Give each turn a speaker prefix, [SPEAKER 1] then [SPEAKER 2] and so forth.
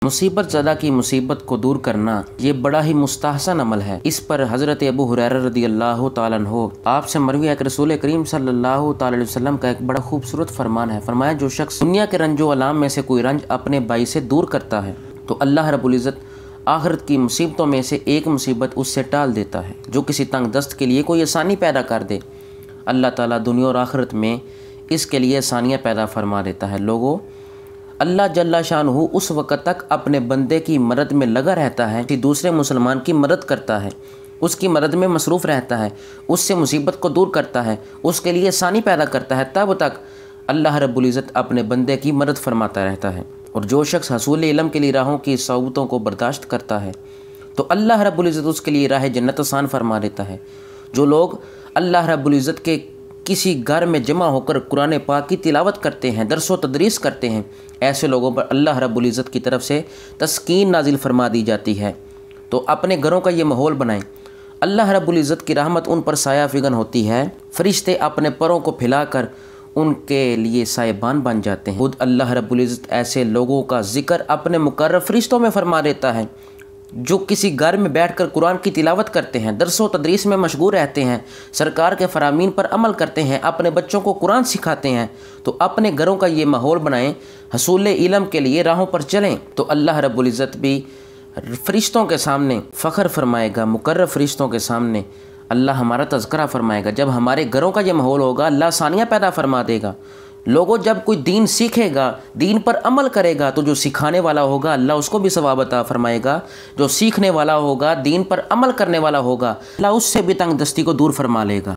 [SPEAKER 1] मुसीबत ज़दा की मुसीबत को दूर करना ये बड़ा ही मुस्तहसन अमल है। इस पर हज़रत अबू हुरैरा रदियल्लाहु ताला अन्हु आपसे मरवी है कि रसूल करीम सल्लल्लाहु अलैहि वसल्लम का एक बड़ा खूबसूरत फरमान है। फरमाया, जो शख्स दुनिया के रंजो अलाम में से कोई रंज अपने भाई से दूर करता है तो अल्लाह रब्बुल इज़्ज़त आखिरत की मुसीबतों में से एक मुसीबत उससे टाल देता है। जो किसी तंग दस्त के लिए कोई आसानी पैदा कर दे, अल्लाह ताला दुनिया और आखिरत में इसके लिए आसानियाँ पैदा फरमा देता है। लोगों, अल्लाह जल्ला शानहू उस वक़्त तक अपने बंदे की मदद में लगा रहता है कि दूसरे मुसलमान की मदद करता है, उसकी मदद में मसरूफ़ रहता है, उससे मुसीबत को दूर करता है, उसके लिए आसानी पैदा करता है, तब तक अल्लाह रब्बुल इज़्ज़त अपने बंदे की मदद फरमाता रहता है। और जो शख्स हसूल इल्म के लिए राहों की सऊबतों को बर्दाश्त करता है तो अल्लाह रब्बुल इज़्ज़त उसके लिए राह जन्नत आसान फरमा देता है। जो लोग अल्लाह रब्बुल इज़्ज़त के किसी घर में जमा होकर कुरान पाक की तिलावत करते हैं, दरस व तदरीस करते हैं, ऐसे लोगों पर अल्लाह रब्बुल इज़्ज़त की तरफ से तस्कीन नाजिल फरमा दी जाती है। तो अपने घरों का ये माहौल बनाएं। अल्लाह रब्बुल इज़्ज़त की रहमत उन पर साया फिगन होती है। फरिश्ते अपने परों को फैलाकर उनके लिए साहिबान बन जाते हैं। खुद अल्लाह रब्बुल इज़्ज़त ऐसे लोगों का जिक्र अपने मुकर्रब फरिश्तों में फरमा देता है जो किसी घर में बैठकर कुरान की तिलावत करते हैं, दरस व तदरीस में मशगूल रहते हैं, सरकार के फरामीन पर अमल करते हैं, अपने बच्चों को कुरान सिखाते हैं। तो अपने घरों का ये माहौल बनाएं, हसूल इल्म के लिए राहों पर चलें तो अल्लाह रब्बुल इज़्ज़त भी फ़रिश्तों के सामने फ़ख्र फरमाएगा, मुकर्रब फ़रिश्तों के सामने अल्लाह हमारा तज़किरा फरमाएगा। जब हमारे घरों का ये माहौल होगा, अल्लाह आसानियाँ पैदा फरमा देगा। लोगों, जब कोई दीन सीखेगा, दीन पर अमल करेगा तो जो सिखाने वाला होगा अल्लाह उसको भी सवाब अता फरमाएगा। जो सीखने वाला होगा, दीन पर अमल करने वाला होगा, अल्लाह उससे भी तंग दस्ती को दूर फरमा लेगा।